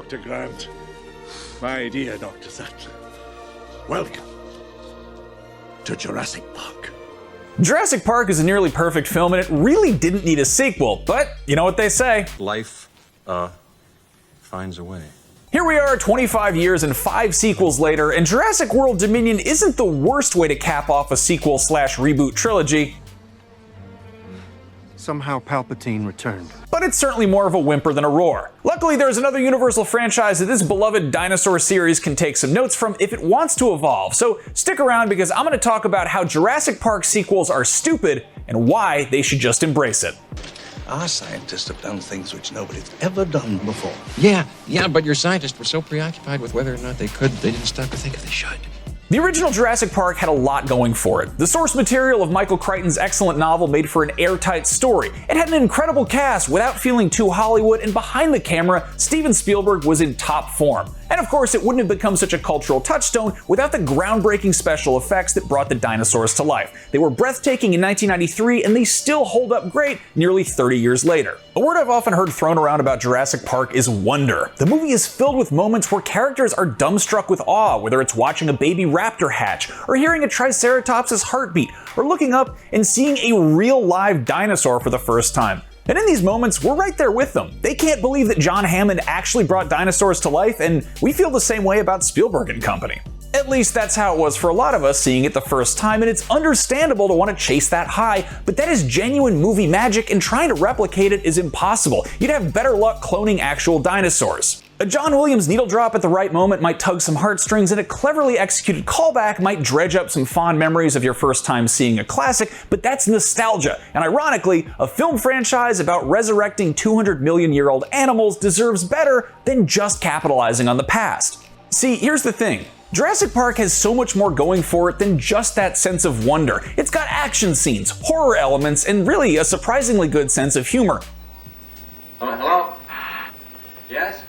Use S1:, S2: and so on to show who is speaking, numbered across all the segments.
S1: Dr. Grant. My dear Dr. Sattler. Welcome to Jurassic Park.
S2: Jurassic Park is a nearly perfect film, and it really didn't need a sequel, but you know what they say.
S3: Life, finds a way.
S2: Here we are 25 years and 5 sequels later, and Jurassic World Dominion isn't the worst way to cap off a sequel/reboot trilogy.
S4: Somehow Palpatine returned.
S2: But it's certainly more of a whimper than a roar. Luckily, there's another Universal franchise that this beloved dinosaur series can take some notes from if it wants to evolve, so stick around because I'm going to talk about how Jurassic Park sequels are stupid and why they should just embrace it.
S1: Our scientists have done things which nobody's ever done before.
S3: Yeah, but your scientists were so preoccupied with whether or not they didn't stop to think if they should.
S2: The original Jurassic Park had a lot going for it. The source material of Michael Crichton's excellent novel made for an airtight story. It had an incredible cast without feeling too Hollywood, and behind the camera, Steven Spielberg was in top form. And of course, it wouldn't have become such a cultural touchstone without the groundbreaking special effects that brought the dinosaurs to life. They were breathtaking in 1993, and they still hold up great nearly 30 years later. A word I've often heard thrown around about Jurassic Park is wonder. The movie is filled with moments where characters are dumbstruck with awe, whether it's watching a baby raptor hatch, or hearing a triceratops' heartbeat, or looking up and seeing a real live dinosaur for the first time. And in these moments, we're right there with them. They can't believe that John Hammond actually brought dinosaurs to life, and we feel the same way about Spielberg and company. At least that's how it was for a lot of us seeing it the first time, and it's understandable to want to chase that high, but that is genuine movie magic, and trying to replicate it is impossible. You'd have better luck cloning actual dinosaurs. A John Williams needle drop at the right moment might tug some heartstrings, and a cleverly executed callback might dredge up some fond memories of your first time seeing a classic, but that's nostalgia. And ironically, a film franchise about resurrecting 200-million-year-old animals deserves better than just capitalizing on the past. See, here's the thing. Jurassic Park has so much more going for it than just that sense of wonder. It's got action scenes, horror elements, and really a surprisingly good sense of humor.
S5: Hello? Yes?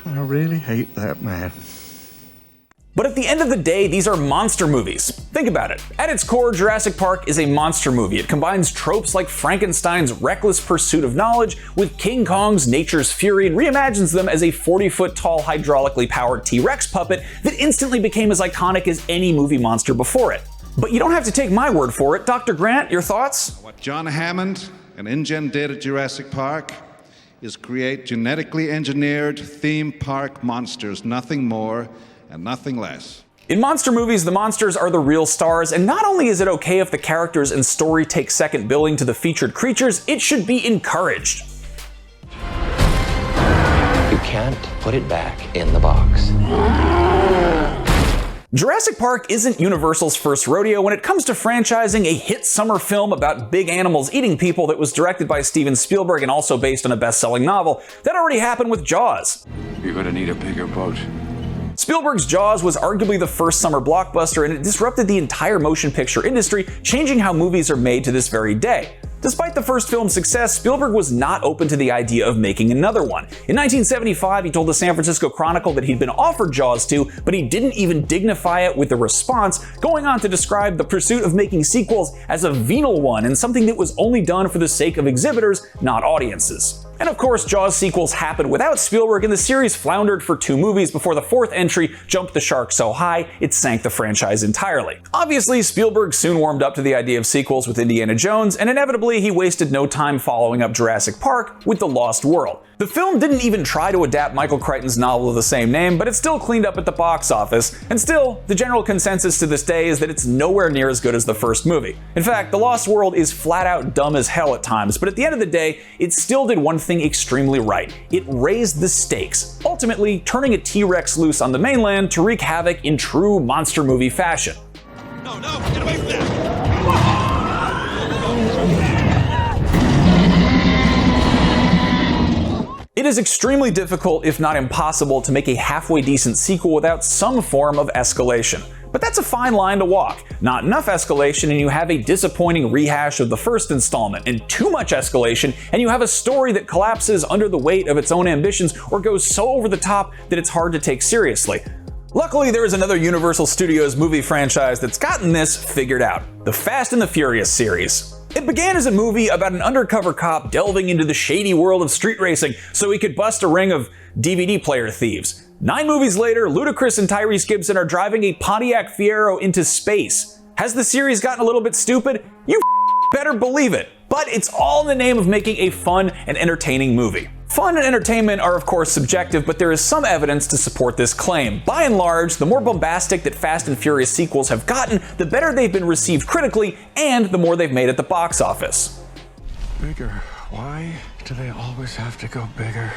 S4: I really hate that man.
S2: But at the end of the day, these are monster movies. Think about it. At its core, Jurassic Park is a monster movie. It combines tropes like Frankenstein's reckless pursuit of knowledge with King Kong's nature's fury and reimagines them as a 40-foot-tall hydraulically powered T-Rex puppet that instantly became as iconic as any movie monster before it. But you don't have to take my word for it. Dr. Grant, your thoughts?
S6: What John Hammond and IGN did at Jurassic Park is create genetically engineered theme park monsters, nothing more and nothing less.
S2: In monster movies, the monsters are the real stars, and not only is it okay if the characters and story take second billing to the featured creatures, it should be encouraged.
S7: You can't put it back in the box.
S2: Jurassic Park isn't Universal's first rodeo when it comes to franchising a hit summer film about big animals eating people that was directed by Steven Spielberg and also based on a best-selling novel. That already happened with Jaws.
S5: You're gonna need a bigger boat.
S2: Spielberg's Jaws was arguably the first summer blockbuster, and it disrupted the entire motion picture industry, changing how movies are made to this very day. Despite the first film's success, Spielberg was not open to the idea of making another one. In 1975, he told the San Francisco Chronicle that he'd been offered Jaws 2, but he didn't even dignify it with a response, going on to describe the pursuit of making sequels as a venal one and something that was only done for the sake of exhibitors, not audiences. And of course, Jaws sequels happened without Spielberg, and the series floundered for 2 movies before the 4th entry jumped the shark so high it sank the franchise entirely. Obviously, Spielberg soon warmed up to the idea of sequels with Indiana Jones, and inevitably he wasted no time following up Jurassic Park with The Lost World. The film didn't even try to adapt Michael Crichton's novel of the same name, but it still cleaned up at the box office, and still, the general consensus to this day is that it's nowhere near as good as the first movie. In fact, The Lost World is flat out dumb as hell at times, but at the end of the day, it still did one thing extremely right. It raised the stakes, ultimately turning a T-Rex loose on the mainland to wreak havoc in true monster movie fashion.
S6: No, get away from that!
S2: It is extremely difficult, if not impossible, to make a halfway decent sequel without some form of escalation. But that's a fine line to walk. Not enough escalation and you have a disappointing rehash of the first installment, and too much escalation and you have a story that collapses under the weight of its own ambitions or goes so over the top that it's hard to take seriously. Luckily, there is another Universal Studios movie franchise that's gotten this figured out: the Fast and the Furious series. It began as a movie about an undercover cop delving into the shady world of street racing so he could bust a ring of DVD player thieves. 9 movies later, Ludacris and Tyrese Gibson are driving a Pontiac Fiero into space. Has the series gotten a little bit stupid? You better believe it. But it's all in the name of making a fun and entertaining movie. Fun and entertainment are of course subjective, but there is some evidence to support this claim. By and large, the more bombastic that Fast and Furious sequels have gotten, the better they've been received critically, and the more they've made at the box office.
S4: Bigger. Why do they always have to go bigger?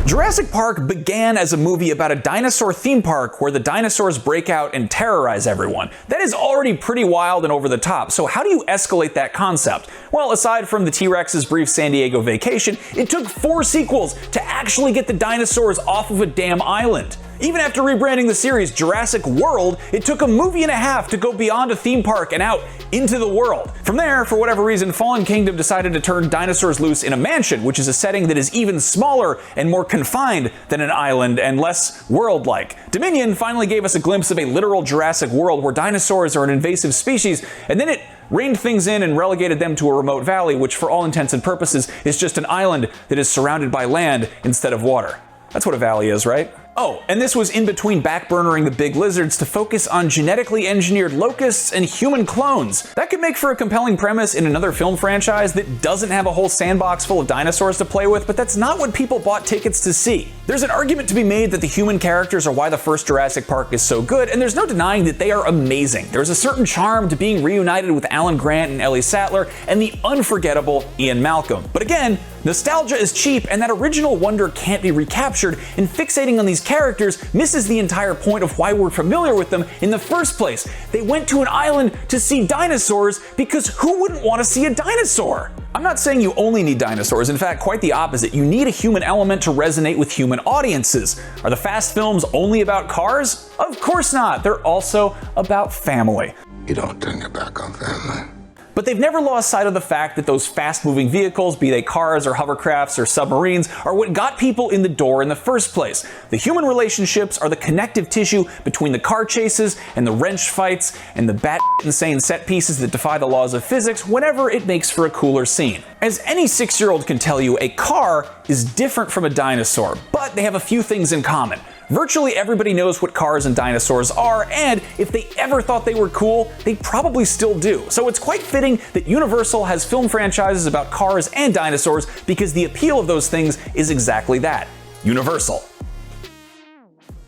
S2: Jurassic Park began as a movie about a dinosaur theme park where the dinosaurs break out and terrorize everyone. That is already pretty wild and over the top, so how do you escalate that concept? Well, aside from the T-Rex's brief San Diego vacation, it took 4 sequels to actually get the dinosaurs off of a damn island. Even after rebranding the series Jurassic World, it took a movie and a half to go beyond a theme park and out into the world. From there, for whatever reason, Fallen Kingdom decided to turn dinosaurs loose in a mansion, which is a setting that is even smaller and more confined than an island and less world-like. Dominion finally gave us a glimpse of a literal Jurassic World where dinosaurs are an invasive species, and then it reined things in and relegated them to a remote valley, which for all intents and purposes is just an island that is surrounded by land instead of water. That's what a valley is, right? Oh, and this was in between backburnering the big lizards to focus on genetically engineered locusts and human clones. That could make for a compelling premise in another film franchise that doesn't have a whole sandbox full of dinosaurs to play with, but that's not what people bought tickets to see. There's an argument to be made that the human characters are why the first Jurassic Park is so good, and there's no denying that they are amazing. There's a certain charm to being reunited with Alan Grant and Ellie Sattler and the unforgettable Ian Malcolm. But again, nostalgia is cheap, and that original wonder can't be recaptured, and fixating on these characters misses the entire point of why we're familiar with them in the first place. They went to an island to see dinosaurs because who wouldn't want to see a dinosaur? I'm not saying you only need dinosaurs, in fact, quite the opposite. You need a human element to resonate with human audiences. Are the Fast films only about cars? Of course not. They're also about family.
S1: You don't turn your back on family.
S2: But they've never lost sight of the fact that those fast-moving vehicles, be they cars or hovercrafts or submarines, are what got people in the door in the first place. The human relationships are the connective tissue between the car chases and the wrench fights and the bat-insane set pieces that defy the laws of physics whenever it makes for a cooler scene. As any 6-year-old can tell you, a car is different from a dinosaur, but they have a few things in common. Virtually everybody knows what cars and dinosaurs are, and if they ever thought they were cool, they probably still do. So it's quite fitting that Universal has film franchises about cars and dinosaurs because the appeal of those things is exactly that: universal.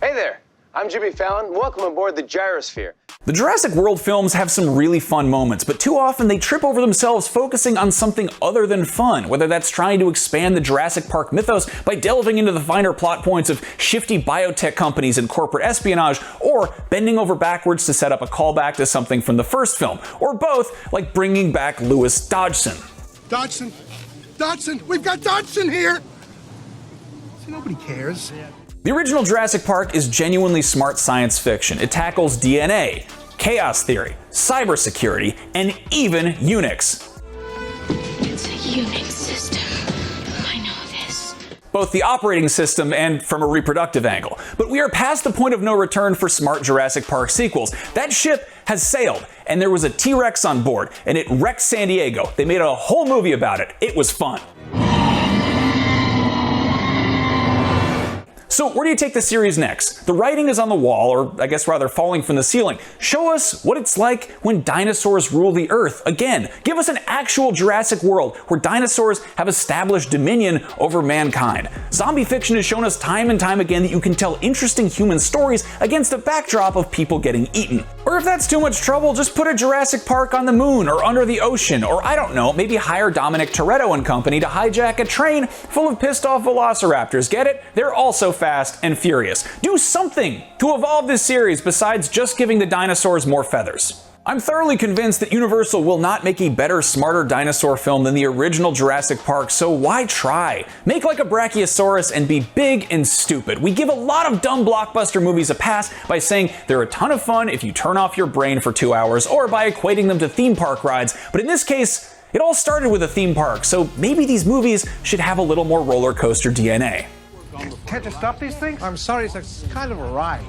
S8: Hey there, I'm Jimmy Fallon. Welcome aboard the Gyrosphere.
S2: The Jurassic World films have some really fun moments, but too often they trip over themselves focusing on something other than fun, whether that's trying to expand the Jurassic Park mythos by delving into the finer plot points of shifty biotech companies and corporate espionage, or bending over backwards to set up a callback to something from the first film, or both, like bringing back Lewis Dodgson.
S9: Dodgson! Dodgson! We've got Dodgson here! See, nobody cares.
S2: The original Jurassic Park is genuinely smart science fiction. It tackles DNA, chaos theory, cybersecurity, and even Unix.
S10: It's a Unix system. I know this.
S2: Both the operating system and from a reproductive angle. But we are past the point of no return for smart Jurassic Park sequels. That ship has sailed, and there was a T-Rex on board, and it wrecked San Diego. They made a whole movie about it. It was fun. So where do you take the series next? The writing is on the wall, or I guess rather falling from the ceiling. Show us what it's like when dinosaurs rule the earth. Again, give us an actual Jurassic World where dinosaurs have established dominion over mankind. Zombie fiction has shown us time and time again that you can tell interesting human stories against a backdrop of people getting eaten. Or if that's too much trouble, just put a Jurassic Park on the moon or under the ocean, or I don't know, maybe hire Dominic Toretto and company to hijack a train full of pissed off velociraptors. Get it? They're also fast and furious. Do something to evolve this series besides just giving the dinosaurs more feathers. I'm thoroughly convinced that Universal will not make a better, smarter dinosaur film than the original Jurassic Park, so why try? Make like a Brachiosaurus and be big and stupid. We give a lot of dumb blockbuster movies a pass by saying they're a ton of fun if you turn off your brain for 2 hours, or by equating them to theme park rides, but in this case, it all started with a theme park, so maybe these movies should have a little more roller coaster DNA.
S9: Can't you stop these things? I'm sorry, it's kind of a ride.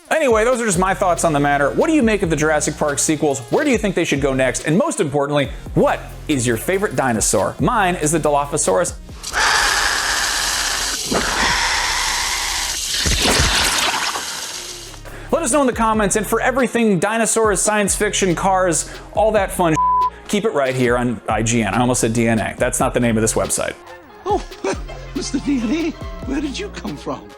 S2: Anyway, those are just my thoughts on the matter. What do you make of the Jurassic Park sequels? Where do you think they should go next? And most importantly, what is your favorite dinosaur? Mine is the Dilophosaurus. Let us know in the comments, and for everything dinosaurs, science fiction, cars, all that fun keep it right here on IGN. I almost said DNA. That's not the name of this website.
S1: Oh, Mr. DNA, where did you come from?